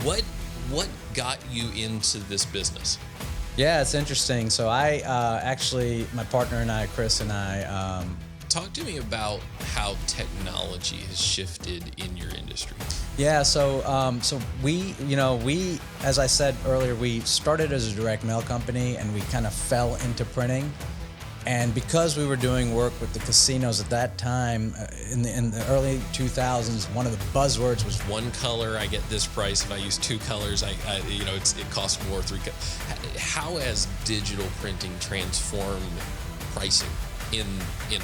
What got you into this business? Yeah, it's interesting. So I actually, my partner and I, Chris and I, Talk to me about how technology has shifted in your industry. yeah. So we, as I said earlier, we started as a direct mail company, and we kind of fell into printing. And because we were doing work with the casinos at that time, in the early 2000s, one of the buzzwords was One color, I get this price. If I use two colors, it costs more. How has digital printing transformed pricing in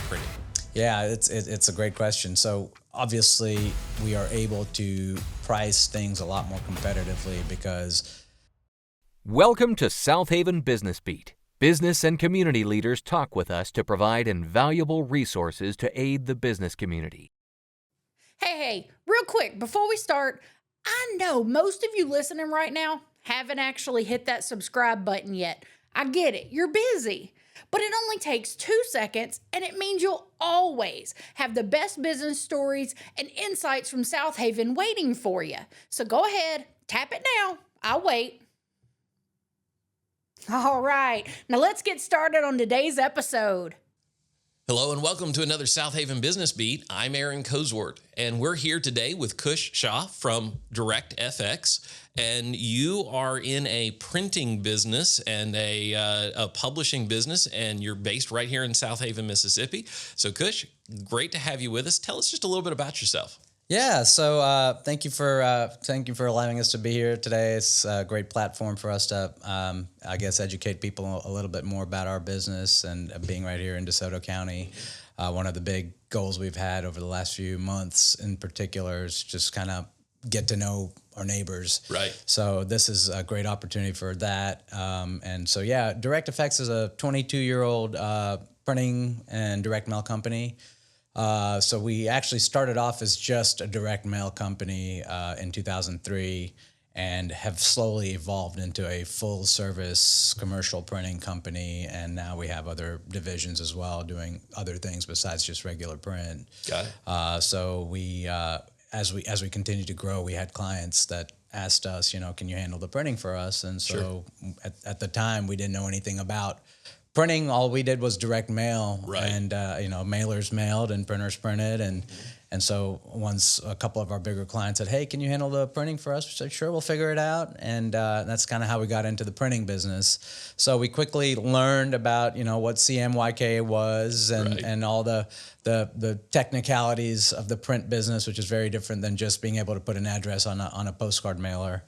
printing? Yeah, it's a great question. So obviously we are able to price things a lot more competitively because. Welcome to Southaven Business Beat. Business and community leaders talk with us to provide invaluable resources to aid the business community. Hey, real quick, before we start, I know most of you listening right now haven't actually hit that subscribe button yet. I get it, you're busy. But it only takes 2 seconds, and it means you'll always have the best business stories and insights from Southaven waiting for you. So go ahead, tap it now. I'll wait. All right, now let's get started on today's episode. Hello and welcome to another Southaven Business Beat. I'm Aaron Cozort, and we're here today with Kush, Shah from DirectFX. And you are in a printing business and a publishing business, and you're based right here in Southaven, Mississippi. So Kush, great to have you with us. Tell us just a little bit about yourself. Yeah, so thank you for allowing us to be here today. It's a great platform for us to, educate people a little bit more about our business and being right here in DeSoto County. One of the big goals we've had over the last few months, in particular, is just kind of get to know our neighbors. Right. So this is a great opportunity for that. DirectFX is a 22-year-old printing and direct mail company. So we actually started off as just a direct mail company in 2003 and have slowly evolved into a full-service commercial printing company. And now we have other divisions as well, doing other things besides just regular print. Got it. So we, as we continue to grow, we had clients that asked us, can you handle the printing for us? And so at the time, we didn't know anything about printing. All we did was direct mail, right. And mailers mailed and printers printed, and so once a couple of our bigger clients said, "Hey, can you handle the printing for us?" We said, "Sure, we'll figure it out," and that's kind of how we got into the printing business. So we quickly learned about what CMYK was and all the technicalities of the print business, which is very different than just being able to put an address on a postcard mailer.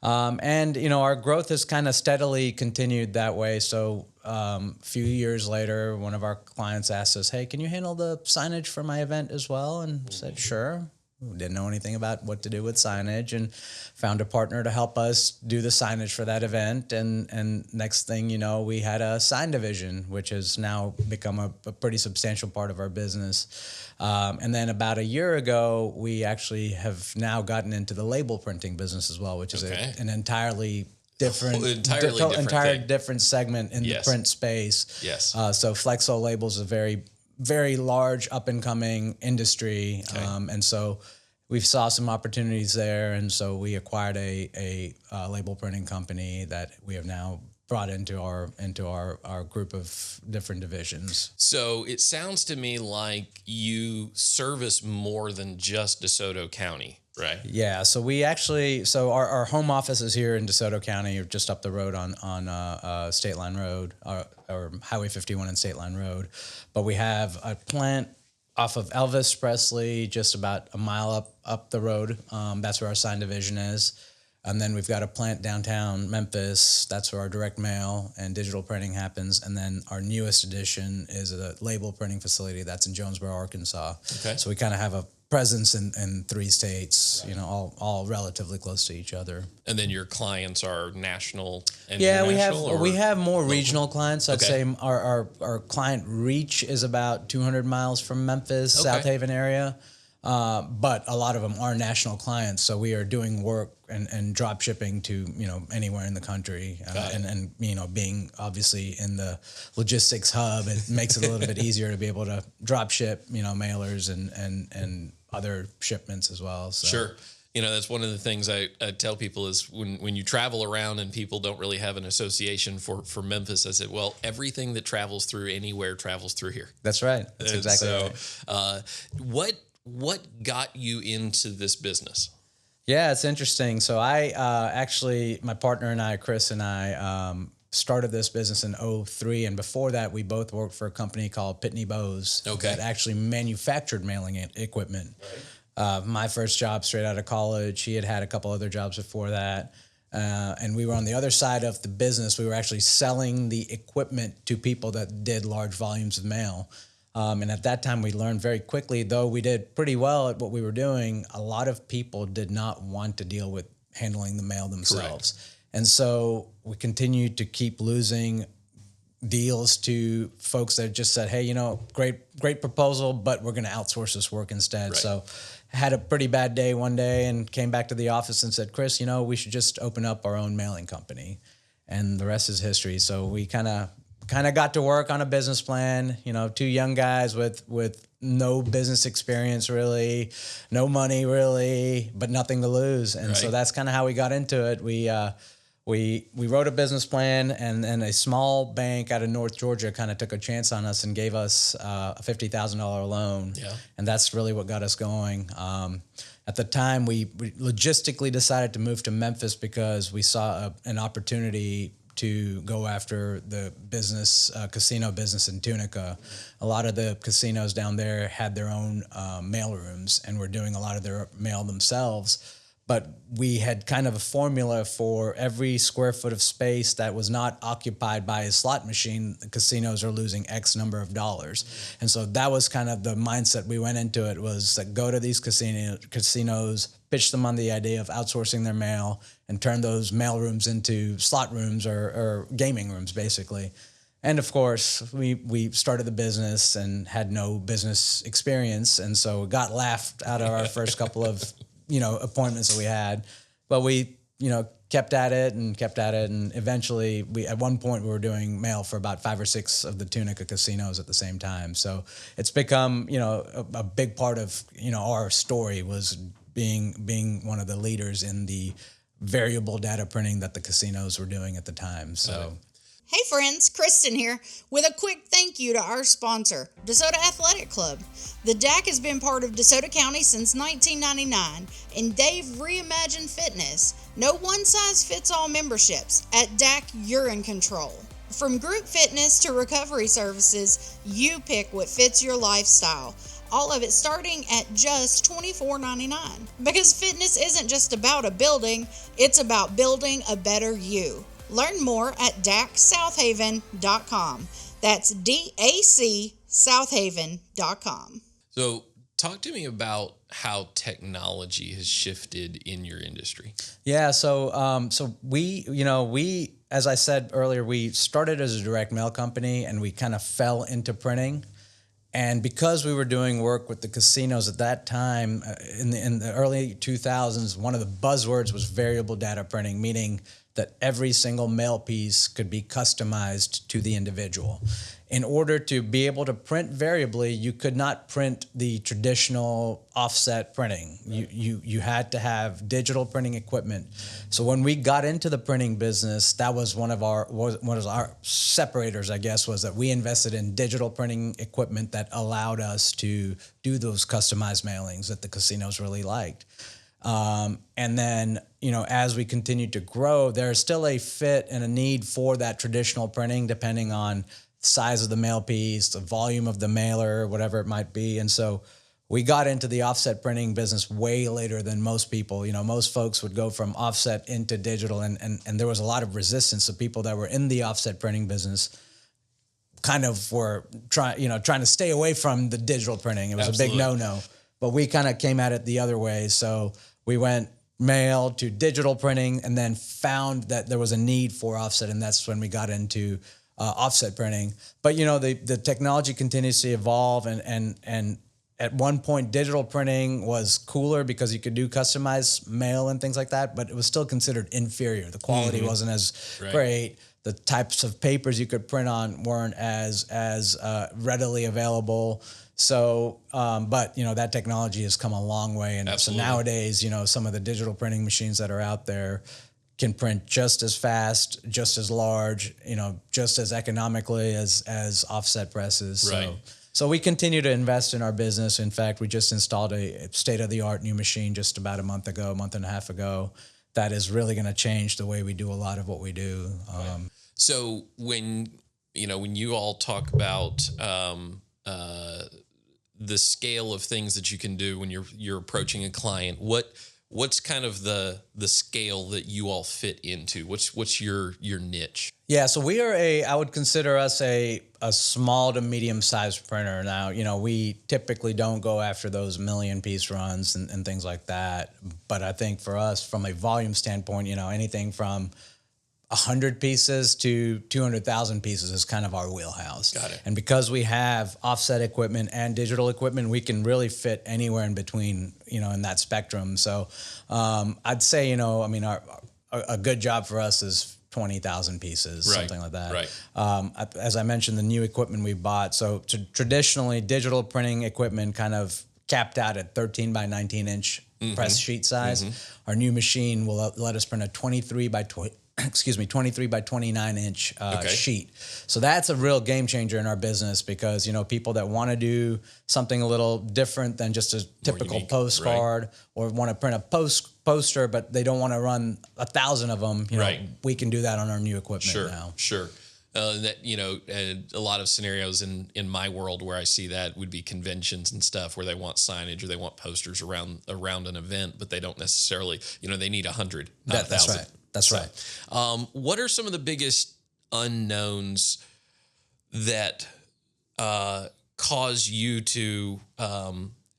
Our growth has kind of steadily continued that way. So a few years later, one of our clients asked us, "Hey, can you handle the signage for my event as well?" And said, "Sure." We didn't know anything about what to do with signage, and found a partner to help us do the signage for that event. And next thing you know, we had a sign division, which has now become a pretty substantial part of our business. And then about a year ago, we actually have now gotten into the label printing business as well, which is an entirely different, different segment in the print space. Yes. So Flexo labels is a very, very large up and coming industry. Okay. And so we saw some opportunities there. And so we acquired a label printing company that we have now brought into our group of different divisions. So it sounds to me like you service more than just DeSoto County, right? Yeah. So we actually, our home office is here in DeSoto County, just up the road on State Line Road, or Highway 51 and State Line Road. But we have a plant off of Elvis Presley, just about a mile up the road. That's where our sign division is. And then we've got a plant downtown Memphis. That's where our direct mail and digital printing happens. And then our newest addition is a label printing facility that's in Jonesboro, Arkansas. Okay. So we kind of have a presence in 3 states, all relatively close to each other. And then your clients are national and international? We have more regional clients. I'd Okay. say our client reach is about 200 miles from Memphis, Okay. Southaven area. But a lot of them are national clients, so we are doing work and drop shipping to anywhere in the country, and being obviously in the logistics hub, it makes it a little bit easier to be able to drop ship mailers and other shipments as well. So. Sure. That's one of the things I tell people is when you travel around and people don't really have an association for Memphis, I said, well, everything that travels through anywhere travels through here. That's right. That's And exactly so, right. what got you into this business? Yeah, it's interesting. So I actually, my partner and I, Chris and I, started this business in 2003. And before that, we both worked for a company called Pitney Bowes that actually manufactured mailing equipment. Right. My first job straight out of college. He had a couple other jobs before that. And we were on the other side of the business. We were actually selling the equipment to people that did large volumes of mail. And at that time, we learned very quickly, though we did pretty well at what we were doing, a lot of people did not want to deal with handling the mail themselves. Correct. And so we continued to keep losing deals to folks that just said, hey, great proposal, but we're going to outsource this work instead. Right. So I had a pretty bad day one day and came back to the office and said, Chris, we should just open up our own mailing company. And the rest is history. So we kind of got to work on a business plan, two young guys with no business experience really, no money really, but nothing to lose. And so that's kind of how we got into it. We wrote a business plan, and then a small bank out of North Georgia kind of took a chance on us and gave us a $50,000 loan. Yeah. And that's really what got us going. At the time, we logistically decided to move to Memphis because we saw an opportunity to go after the business, casino business in Tunica. A lot of the casinos down there had their own mail rooms and were doing a lot of their mail themselves. But we had kind of a formula for every square foot of space that was not occupied by a slot machine, the casinos are losing X number of dollars. And so that was kind of the mindset we went into it, was that go to these casinos, pitch them on the idea of outsourcing their mail and turn those mail rooms into slot rooms or gaming rooms, basically. And of course, we started the business and had no business experience. And so got laughed out of our first couple of appointments that we had, but we, kept at it. And eventually at one point we were doing mail for about 5 or 6 of the Tunica casinos at the same time. So it's become, a big part of, our story was being one of the leaders in the variable data printing that the casinos were doing at the time. So. Hey friends, Kristen here with a quick thank you to our sponsor, DeSoto Athletic Club. The DAC has been part of DeSoto County since 1999, and they've reimagined fitness. No one-size-fits-all memberships. At DAC, you're in control. From group fitness to recovery services, you pick what fits your lifestyle. All of it starting at just $24.99. Because fitness isn't just about a building, it's about building a better you. Learn more at dacsouthaven.com. That's DAC Southaven.com. So talk to me about how technology has shifted in your industry. Yeah, so we, as I said earlier, we started as a direct mail company and we kind of fell into printing. And because we were doing work with the casinos at that time, in the early 2000s, one of the buzzwords was variable data printing, meaning that every single mail piece could be customized to the individual. In order to be able to print variably, you could not print the traditional offset printing. You had to have digital printing equipment. So when we got into the printing business, that was one of our separators, I guess, was that we invested in digital printing equipment that allowed us to do those customized mailings that the casinos really liked. And then, as we continued to grow, there's still a fit and a need for that traditional printing, depending on the size of the mail piece, the volume of the mailer, whatever it might be. And so we got into the offset printing business way later than most people. Most folks would go from offset into digital, and there was a lot of resistance. The people that were in the offset printing business kind of were trying to stay away from the digital printing. It was Absolutely. A big no-no, but we kind of came at it the other way. So we went mail to digital printing and then found that there was a need for offset, and that's when we got into offset printing. But, the technology continues to evolve, and at one point, digital printing was cooler because you could do customized mail and things like that, but it was still considered inferior. The quality wasn't as great. The types of papers you could print on weren't as readily available. So, but that technology has come a long way, and Absolutely. so nowadays, some of the digital printing machines that are out there can print just as fast, just as large, just as economically as offset presses. Right. So we continue to invest in our business. In fact, we just installed a state-of-the-art new machine just about a month and a half ago. That is really going to change the way we do a lot of what we do. So when you all talk about the scale of things that you can do when you're approaching a client, what's kind of the scale that you all fit into? What's your niche? Yeah, so we are I would consider us a small to medium sized printer. Now, we typically don't go after those million piece runs and things like that. But I think for us, from a volume standpoint, anything from 100 pieces to 200,000 pieces is kind of our wheelhouse. Got it. And because we have offset equipment and digital equipment, we can really fit anywhere in between, in that spectrum. So I'd say, a good job for us is 20,000 pieces, right. Something like that. Right. As I mentioned, the new equipment we bought. So traditionally, digital printing equipment kind of capped out at 13 by 19 inch press sheet size. Our new machine will let us print a 23 by 29 inch sheet. So that's a real game changer in our business because, people that want to do something a little different than just a typical postcard, right, or want to print a poster, but they don't want to run 1,000 of them, right, we can do that on our new equipment now. Sure. A lot of scenarios in my world where I see that would be conventions and stuff where they want signage or they want posters around an event, but they don't necessarily, they need 100, not 1,000. That's right. That's right. What are some of the biggest unknowns that cause you to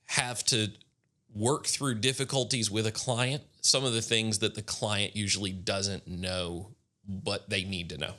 have to work through difficulties with a client? Some of the things that the client usually doesn't know, but they need to know.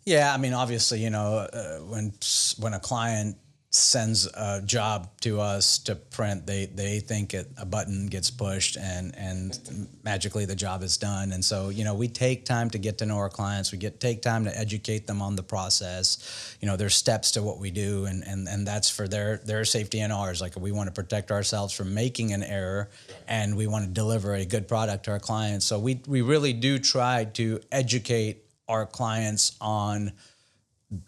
Yeah, I mean, obviously, when a client sends a job to us to print, they think a button gets pushed and magically the job is done. And so, we take time to get to know our clients. We take time to educate them on the process. There's steps to what we do, and that's for their safety and ours. Like, we want to protect ourselves from making an error, and we want to deliver a good product to our clients. So we really do try to educate our clients on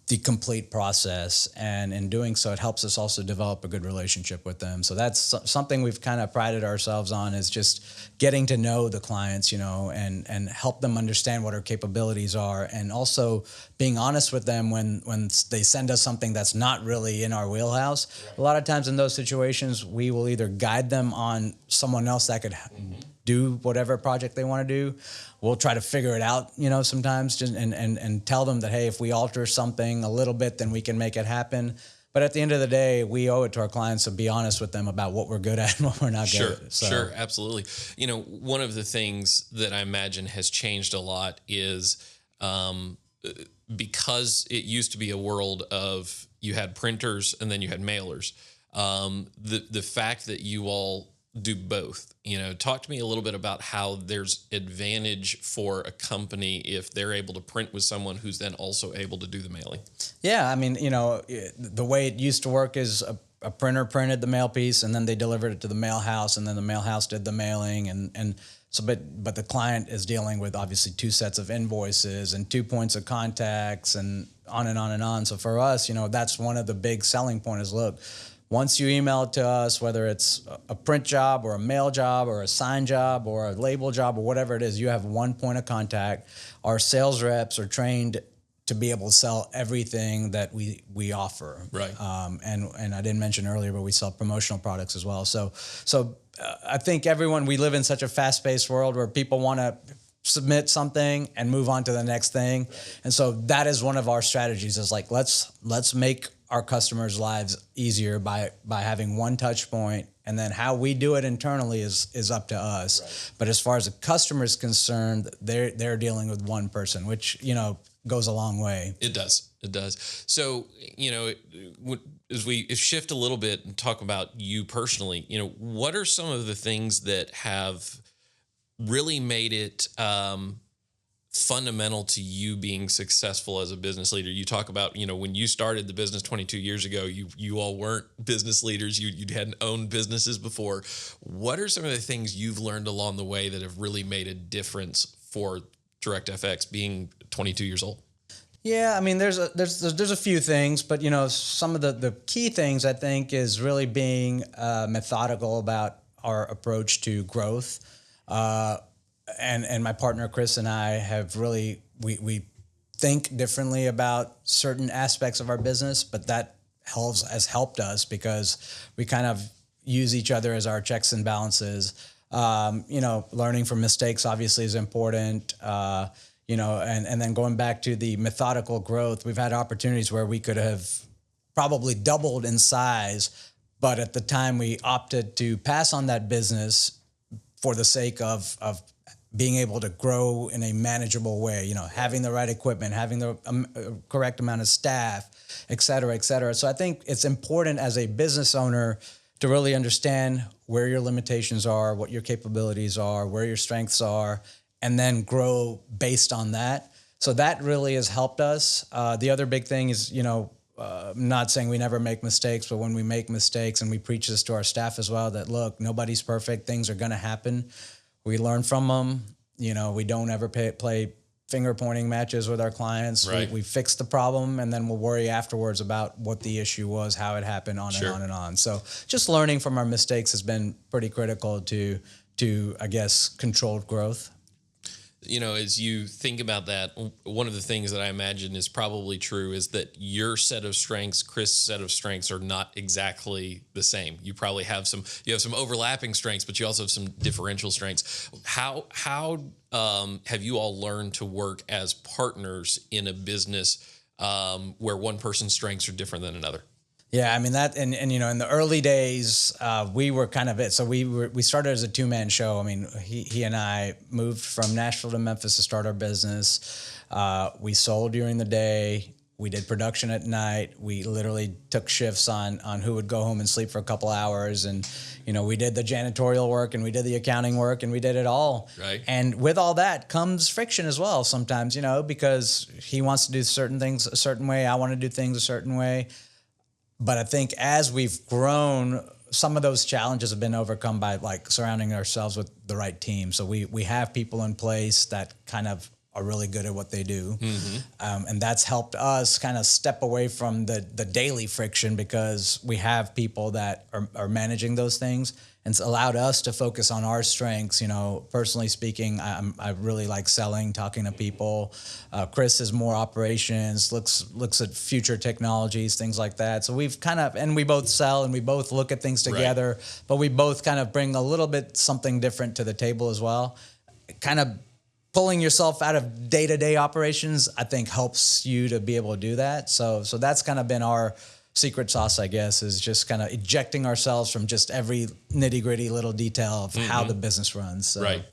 the complete process, and in doing so, it helps us also develop a good relationship with them. So that's something we've kind of prided ourselves on, is just getting to know the clients, and help them understand what our capabilities are, and also being honest with them when they send us something that's not really in our wheelhouse. Right. A lot of times in those situations, we will either guide them on someone else that could do whatever project they want to do. We'll try to figure it out, sometimes, just and tell them that, hey, if we alter something a little bit, then we can make it happen. But at the end of the day, we owe it to our clients to be honest with them about what we're good at and what we're not good at. So. Sure, absolutely. One of the things that I imagine has changed a lot is because it used to be a world of you had printers and then you had mailers. The fact that you all do both. Talk to me a little bit about how there's advantage for a company if they're able to print with someone who's then also able to do the mailing. Yeah, I mean, the way it used to work is a printer printed the mail piece and then they delivered it to the mail house, and then the mail house did the mailing, and so but the client is dealing with obviously two sets of invoices and 2 points of contacts and on and on and on. So for us, that's one of the big selling points is, look, once you email it to us, whether it's a print job or a mail job or a sign job or a label job or whatever it is, you have one point of contact. Our sales reps are trained to be able to sell everything that we offer. Right. And I didn't mention earlier, but we sell promotional products as well. So I think we live in such a fast-paced world where people want to submit something and move on to the next thing. Right. And so that is one of our strategies, is like, let's make our customers' lives easier by having one touch point, and then how we do it internally is up to us. Right. But as far as the customer is concerned, they're dealing with one person, which goes a long way. It does. So as we shift a little bit and talk about you personally, what are some of the things that have really made it fundamental to you being successful as a business leader? You talk about, when you started the business 22 years ago, you all weren't business leaders. You hadn't owned businesses before. What are some of the things you've learned along the way that have really made a difference for DirectFX being 22 years old? Yeah, I mean, there's a few things, but some of the key things I think is really being methodical about our approach to growth. And my partner Chris and I have really we think differently about certain aspects of our business, but that has helped us because we kind of use each other as our checks and balances. Learning from mistakes obviously is important. And then going back to the methodical growth, we've had opportunities where we could have probably doubled in size, but at the time we opted to pass on that business for the sake of being able to grow in a manageable way, having the right equipment, having the correct amount of staff, et cetera, et cetera. So I think it's important as a business owner to really understand where your limitations are, what your capabilities are, where your strengths are, and then grow based on that. So that really has helped us. The other big thing is, not saying we never make mistakes, but when we make mistakes, and we preach this to our staff as well, that look, nobody's perfect. Things are going to happen. We learn from them. We don't ever play finger pointing matches with our clients. Right. We fix the problem, and then we'll worry afterwards about what the issue was, how it happened, on Sure. and on and on. So just learning from our mistakes has been pretty critical to I guess, controlled growth. As you think about that, one of the things that I imagine is probably true is that your set of strengths, Chris' set of strengths, are not exactly the same. You probably have some overlapping strengths, but you also have some differential strengths. How have you all learned to work as partners in a business where one person's strengths are different than another? Yeah, I mean that, and in the early days, we were kind of it. So we started as a two-man show. I mean, he and I moved from Nashville to Memphis to start our business. We sold during the day. We did production at night. We literally took shifts on who would go home and sleep for a couple hours, and we did the janitorial work, and we did the accounting work, and we did it all. Right. And with all that comes friction as well sometimes, because he wants to do certain things a certain way, I want to do things a certain way. But I think as we've grown, some of those challenges have been overcome by surrounding ourselves with the right team. So we have people in place that kind of are really good at what they do. Mm-hmm. And that's helped us kind of step away from the daily friction because we have people that are managing those things. And it's allowed us to focus on our strengths. Personally speaking, I really like selling, talking to people. Chris is more operations, looks at future technologies, things like that. So we've and we both sell and we both look at things together, right. But we both kind of bring a little bit something different to the table as well. Kind of pulling yourself out of day-to-day operations, I think, helps you to be able to do that. So that's kind of been our secret sauce, I guess, is just kind of ejecting ourselves from just every nitty-gritty little detail of how the business runs. So. Right.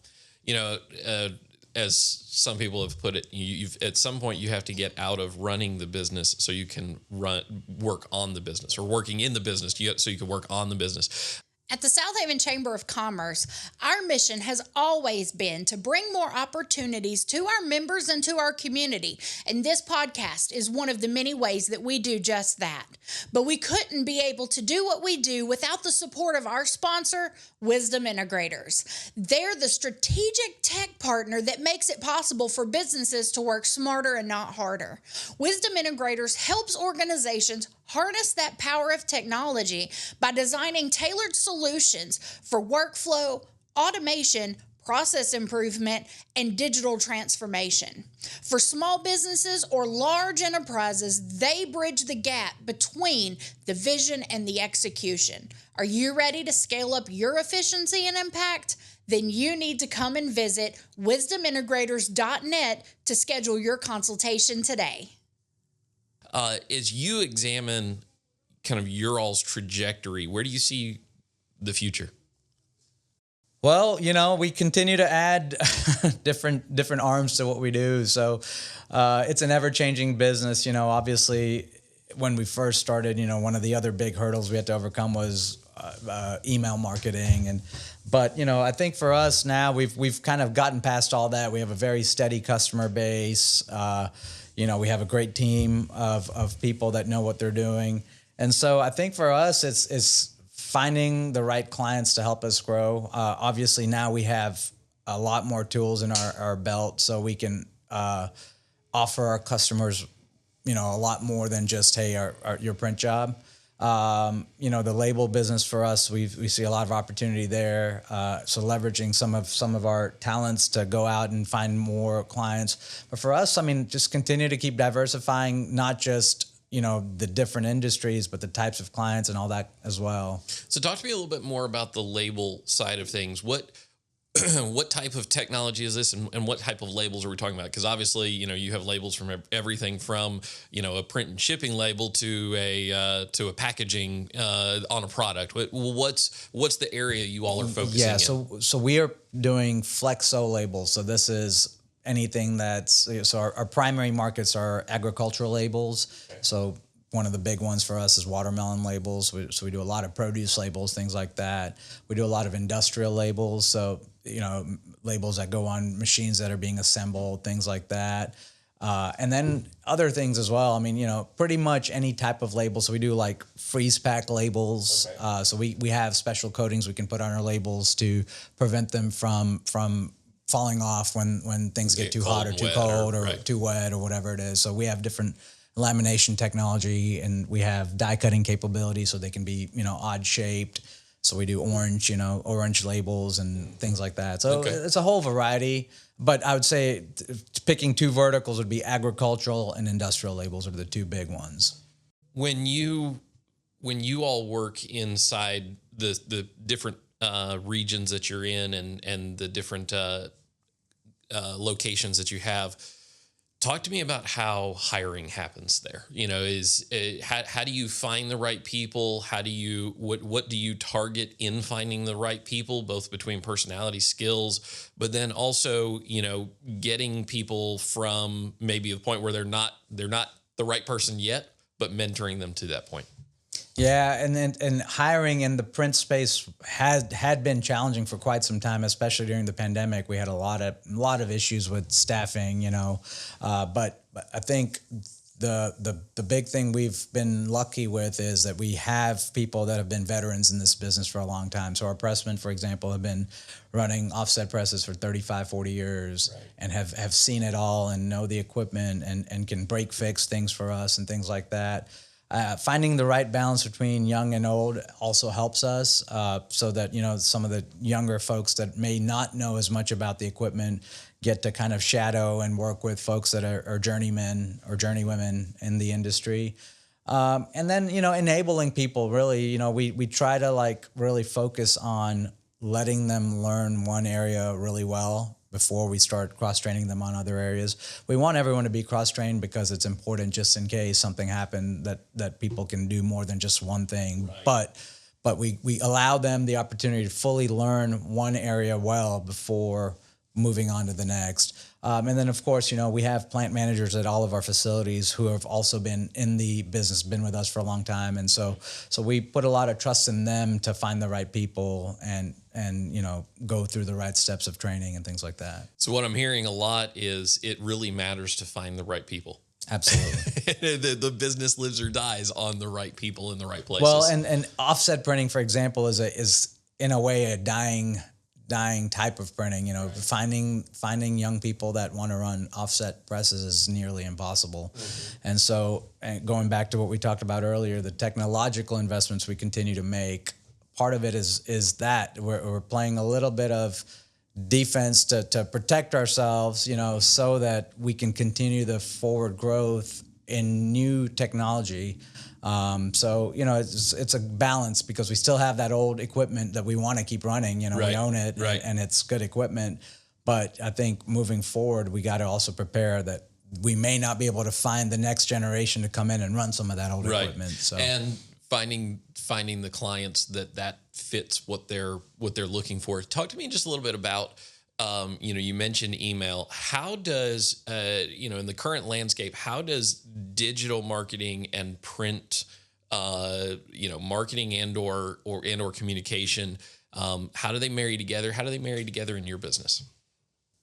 As some people have put it, you've at some point you have to get out of running the business so you can work on the business, or working in the business so you can work on the business. At the Southaven Chamber of Commerce, our mission has always been to bring more opportunities to our members and to our community, and this podcast is one of the many ways that we do just that. But we couldn't be able to do what we do without the support of our sponsor, Wisdom Integrators. They're the strategic tech partner that makes it possible for businesses to work smarter and not harder. Wisdom Integrators helps organizations harness that power of technology by designing tailored solutions for workflow, automation, process improvement, and digital transformation. For small businesses or large enterprises, they bridge the gap between the vision and the execution. Are you ready to scale up your efficiency and impact? Then you need to come and visit wisdomintegrators.net to schedule your consultation today. As you examine kind of your all's trajectory, where do you see the future? Well, we continue to add different arms to what we do. So it's an ever-changing business. Obviously, when we first started, one of the other big hurdles we had to overcome was email marketing. But I think for us now, we've kind of gotten past all that. We have a very steady customer base. We have a great team of people that know what they're doing. And so I think for us, it's finding the right clients to help us grow. Obviously now we have a lot more tools in our belt, so we can offer our customers, a lot more than just, hey, your print job. The label business for us, we see a lot of opportunity there. So leveraging some of our talents to go out and find more clients. But for us, just continue to keep diversifying, not just the different industries, but the types of clients and all that as well. So talk to me a little bit more about the label side of things. What type of technology is this, and what type of labels are we talking about? Because obviously, you have labels from everything from, a print and shipping label to a packaging on a product. What's the area you all are focusing in? So we are doing Flexo labels. So this is anything so our primary markets are agricultural labels. Okay. So one of the big ones for us is watermelon labels. So we do a lot of produce labels, things like that. We do a lot of industrial labels. So, labels that go on machines that are being assembled, things like that. And then other things as well. Pretty much any type of label. So we do like freeze pack labels. Okay. So we have special coatings we can put on our labels to prevent them from falling off when things get too hot or too cold or too wet or whatever it is. So we have different lamination technology, and we have die cutting capability so they can be, odd shaped. So we do orange labels and things like that. So It's a whole variety, but I would say picking two verticals would be agricultural and industrial labels are the two big ones. When you all work inside the different regions that you're in and the different locations that you have, talk to me about how hiring happens there. How do you find the right people? How do you what do you target in finding the right people, both between personality, skills, but then also getting people from maybe the point where they're not the right person yet, but mentoring them to that point. Yeah, and hiring in the print space had been challenging for quite some time, especially during the pandemic. We had a lot of issues with staffing, but I think the big thing we've been lucky with is that we have people that have been veterans in this business for a long time. So our pressmen, for example, have been running offset presses for 35, 40 years, right, and have seen it all and know the equipment and can break fix things for us and things like that. Finding the right balance between young and old also helps us, so that, some of the younger folks that may not know as much about the equipment get to kind of shadow and work with folks that are journeymen or journeywomen in the industry. And then, enabling people really, we try to really focus on letting them learn one area really well before we start cross-training them on other areas. We want everyone to be cross-trained because it's important just in case something happened that people can do more than just one thing. Right. But we allow them the opportunity to fully learn one area well before moving on to the next. And then, of course, we have plant managers at all of our facilities who have also been in the business, been with us for a long time. And so we put a lot of trust in them to find the right people and go through the right steps of training and things like that. So what I'm hearing a lot is it really matters to find the right people. Absolutely. the business lives or dies on the right people in the right places. Well, and offset printing, for example, is in a way a dying type of printing. Right. Finding young people that want to run offset presses is nearly impossible. Mm-hmm. And so going back to what we talked about earlier, the technological investments we continue to make, part of it is that we're playing a little bit of defense to protect ourselves, so that we can continue the forward growth in new technology. So it's a balance because we still have that old equipment that we want to keep running. Right. We own it, right, and it's good equipment. But I think moving forward, we got to also prepare that we may not be able to find the next generation to come in and run some of that old equipment. So and finding the clients that fits what they're looking for. Talk to me just a little bit about. You mentioned email. How does, in the current landscape, how does digital marketing and print marketing and/or communication. How do they marry together? How do they marry together in your business?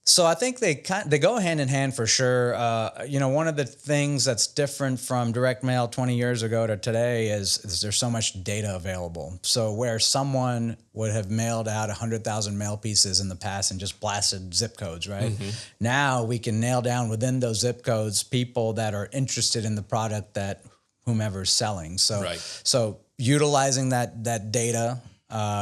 So I think they go hand in hand for sure. One of the things that's different from direct mail 20 years ago to today is there's so much data available. So where someone would have mailed out 100,000 mail pieces in the past and just blasted zip codes, right? Mm-hmm. Now we can nail down within those zip codes people that are interested in the product that whomever's selling. So utilizing that data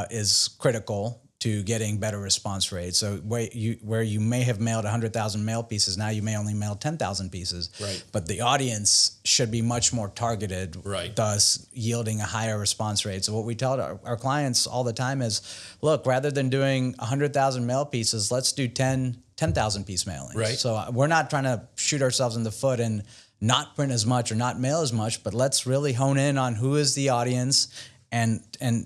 is critical to getting better response rates. So where you may have mailed 100,000 mail pieces, now you may only mail 10,000 pieces. Right. But the audience should be much more targeted, right, thus yielding a higher response rate. So what we tell our clients all the time is, look, rather than doing 100,000 mail pieces, let's do 10,000 piece mailings. Right. So we're not trying to shoot ourselves in the foot and not print as much or not mail as much, but let's really hone in on who is the audience and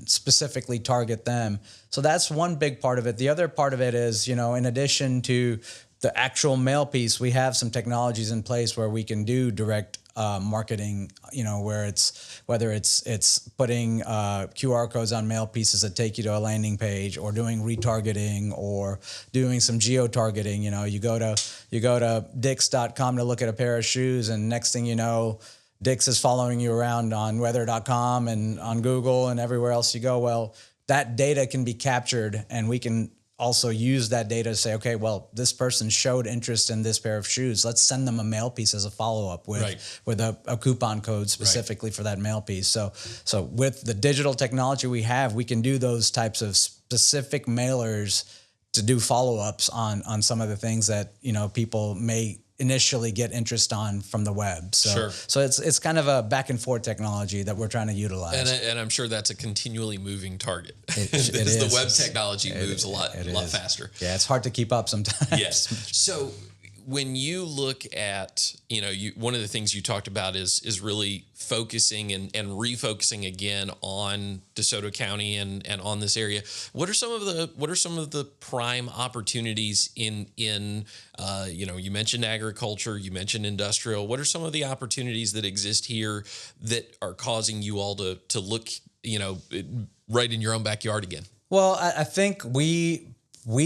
specifically target them. So that's one big part of it. The other part of it is, in addition to the actual mail piece, we have some technologies in place where we can do direct marketing, whether it's putting QR codes on mail pieces that take you to a landing page, or doing retargeting, or doing some geo-targeting. You go to Dix.com to look at a pair of shoes, and next thing you know, Dix is following you around on weather.com and on Google and everywhere else you go. Well, that data can be captured, and we can also use that data to say, okay, well, this person showed interest in this pair of shoes. Let's send them a mail piece as a follow-up with a coupon code specifically for that mail piece. So with the digital technology we have, we can do those types of specific mailers to do follow-ups on some of the things that, people may initially get interest on from the web. So it's kind of a back and forth technology that we're trying to utilize. And I'm sure that's a continually moving target. It is. The web technology moves a lot faster. Yeah, it's hard to keep up sometimes. Yes. So when you look at, one of the things you talked about is really focusing and refocusing again on DeSoto County and on this area. What are some of the prime opportunities in you mentioned agriculture, you mentioned industrial. What are some of the opportunities that exist here that are causing you all to look, right in your own backyard again? Well, I think we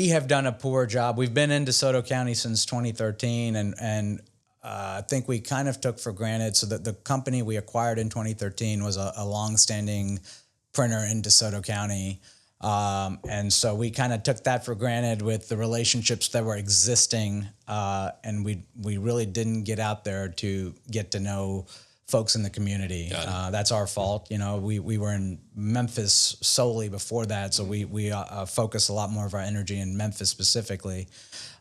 have done a poor job. We've been in DeSoto County since 2013, and I think we kind of took for granted. So that the company we acquired in 2013 was a longstanding printer in DeSoto County. And so we kind of took that for granted with the relationships that were existing. And we really didn't get out there to get to know folks in the community. That's our fault. We were in Memphis solely before that. So we focus a lot more of our energy in Memphis specifically.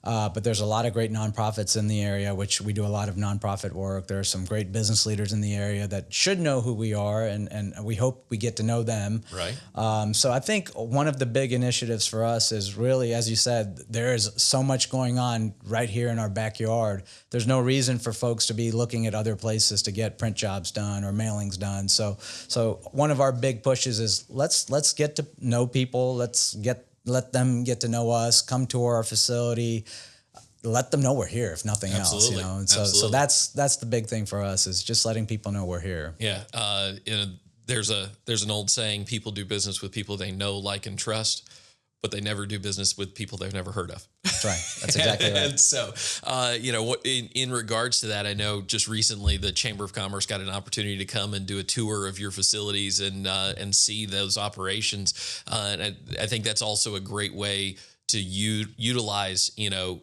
But there's a lot of great nonprofits in the area, which we do a lot of nonprofit work. There are some great business leaders in the area that should know who we are, and we hope we get to know them. Right. So I think one of the big initiatives for us is really, as you said, there is so much going on right here in our backyard. There's no reason for folks to be looking at other places to get print jobs done or mailings done. So one of our big pushes is let's get to know people. Let them get to know us, come tour our facility, let them know we're here, if nothing else. And so that's the big thing for us, is just letting people know we're here. Yeah. There's an old saying: people do business with people they know, like, and trust, but they never do business with people they've never heard of. That's right. That's exactly right. And so, in regards to that, I know just recently the Chamber of Commerce got an opportunity to come and do a tour of your facilities and see those operations. And I think that's also a great way to utilize,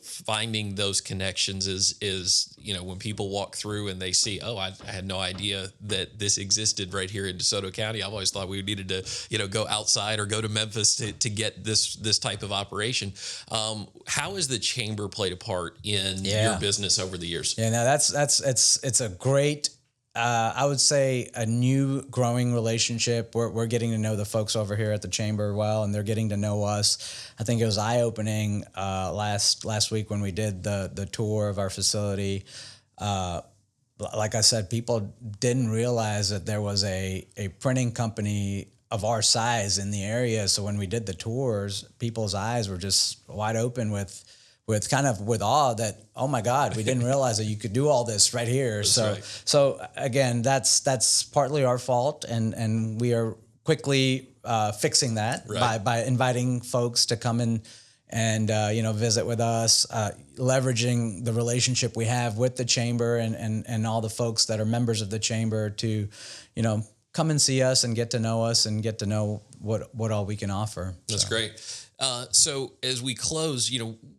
finding those connections is when people walk through and they see, oh, I had no idea that this existed right here in DeSoto County. I've always thought we needed to, go outside or go to Memphis to get this type of operation. How has the Chamber played a part in your business over the years? Yeah, no, it's a great, I would say, a new growing relationship. We're getting to know the folks over here at the Chamber well, and they're getting to know us. I think it was eye-opening last week when we did the tour of our facility. Like I said, people didn't realize that there was a printing company of our size in the area. So when we did the tours, people's eyes were just wide open with with awe that, oh my God, we didn't realize that you could do all this right here. So again, that's partly our fault, and we are quickly fixing that by inviting folks to come in and visit with us, leveraging the relationship we have with the chamber and all the folks that are members of the chamber to, come and see us and get to know us and get to know what all we can offer. That's great. So as we close,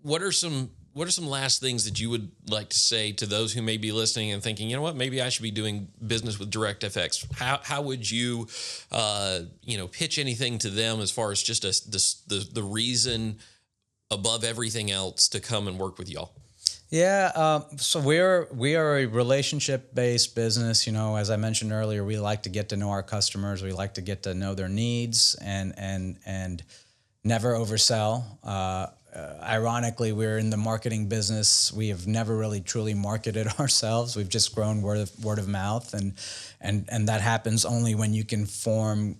what are some last things that you would like to say to those who may be listening and thinking, you know what, maybe I should be doing business with DirectFX? How would you, pitch anything to them as far as just the reason above everything else to come and work with y'all? Yeah, so we are a relationship-based business. As I mentioned earlier, we like to get to know our customers. We like to get to know their needs and never oversell. Ironically, we're in the marketing business. We have never really truly marketed ourselves. We've just grown word of mouth, and that happens only when you can form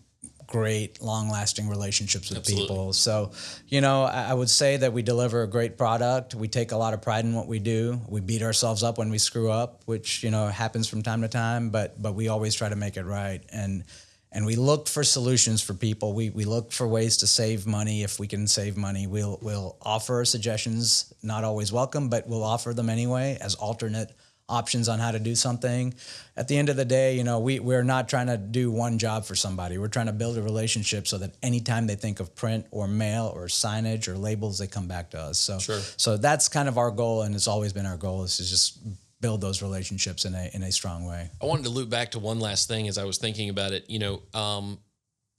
great, long-lasting relationships with people. So, I would say that we deliver a great product. We take a lot of pride in what we do. We beat ourselves up when we screw up, which, happens from time to time, but we always try to make it right. And we look for solutions for people. We look for ways to save money if we can save money. We'll offer suggestions, not always welcome, but we'll offer them anyway as alternate options on how to do something. At the end of the day, we're not trying to do one job for somebody. We're trying to build a relationship so that anytime they think of print or mail or signage or labels, they come back to us. So that's kind of our goal, and it's always been our goal, is to just build those relationships in a strong way. I wanted to loop back to one last thing as I was thinking about it.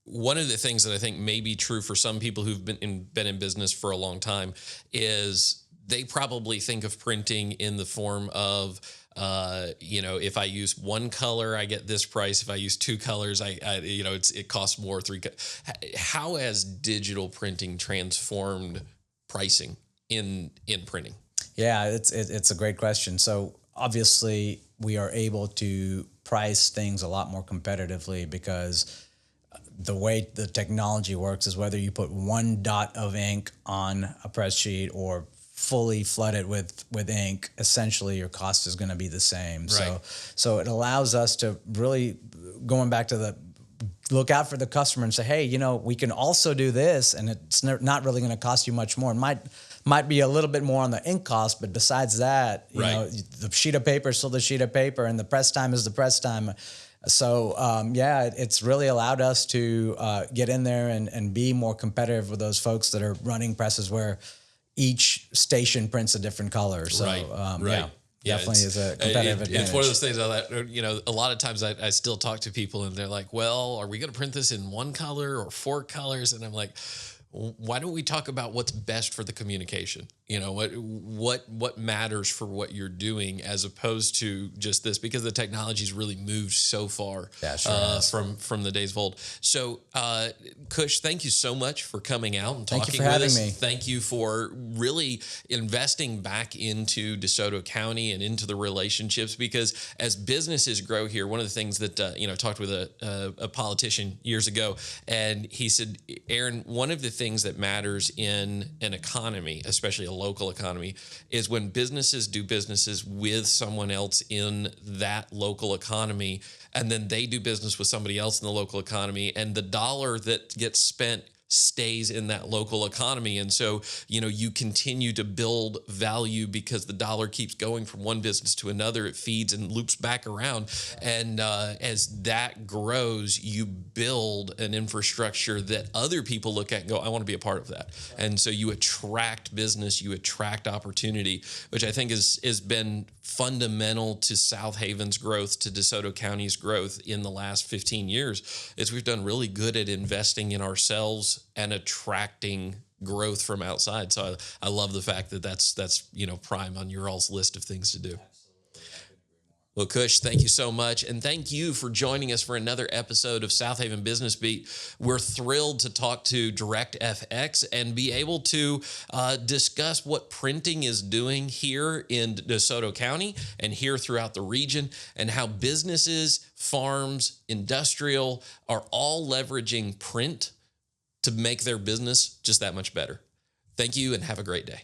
One of the things that I think may be true for some people who've been in business for a long time is they probably think of printing in the form of, if I use one color, I get this price. If I use two colors, it costs more. How has digital printing transformed pricing in printing? Yeah, it's a great question. So obviously we are able to price things a lot more competitively because the way the technology works is whether you put one dot of ink on a press sheet or fully flood it with ink, essentially your cost is going to be the same. Right. So it allows us to really, going back to look out for the customer and say, hey, we can also do this, and it's not really going to cost you much more. It might be a little bit more on the ink cost, but besides that, the sheet of paper is still the sheet of paper, and the press time is the press time. So, it's really allowed us to get in there and be more competitive with those folks that are running presses where each station prints a different color. So, definitely is a competitive advantage. It's one of those things that, a lot of times I still talk to people and they're like, well, are we going to print this in one color or four colors? And I'm like, why don't we talk about what's best for the communication? What matters for what you're doing, as opposed to just this, because the technology's really moved so far from the days of old. So, Kush, thank you so much for coming out and talking with us. Me. Thank you for really investing back into DeSoto County and into the relationships, because as businesses grow here, one of the things that, I talked with a politician years ago, and he said, Aaron, one of the things that matters in an economy, especially a local economy, is when businesses do businesses with someone else in that local economy, and then they do business with somebody else in the local economy, and the dollar that gets spent stays in that local economy. And so, you continue to build value because the dollar keeps going from one business to another. It feeds and loops back around. And as that grows, you build an infrastructure that other people look at and go, I want to be a part of that. And so you attract business, you attract opportunity, which I think has been fundamental to Southaven's growth, to DeSoto County's growth in the last 15 years, is we've done really good at investing in ourselves and attracting growth from outside. So I love the fact that that's prime on your all's list of things to do. Well, Kush, thank you so much. And thank you for joining us for another episode of Southaven Business Beat. We're thrilled to talk to DirectFX and be able to discuss what printing is doing here in DeSoto County and here throughout the region, and how businesses, farms, industrial are all leveraging print to make their business just that much better. Thank you and have a great day.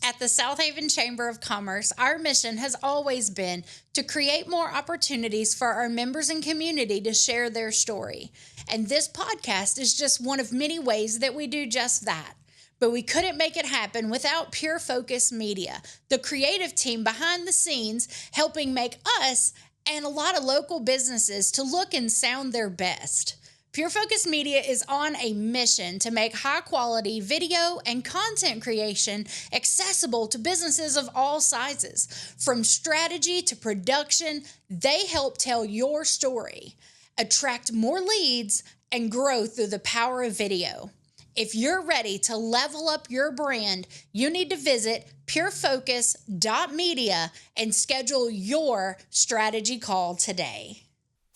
At the Southaven Chamber of Commerce, our mission has always been to create more opportunities for our members and community to share their story. And this podcast is just one of many ways that we do just that. But we couldn't make it happen without Pure Focus Media, the creative team behind the scenes helping make us and a lot of local businesses to look and sound their best. Pure Focus Media is on a mission to make high-quality video and content creation accessible to businesses of all sizes. From strategy to production, they help tell your story, attract more leads, and grow through the power of video. If you're ready to level up your brand, you need to visit purefocus.media and schedule your strategy call today.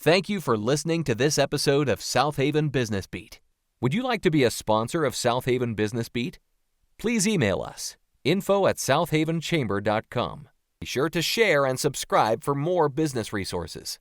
Thank you for listening to this episode of Southaven Business Beat. Would you like to be a sponsor of Southaven Business Beat? Please email us, info@southavenchamber.com. Be sure to share and subscribe for more business resources.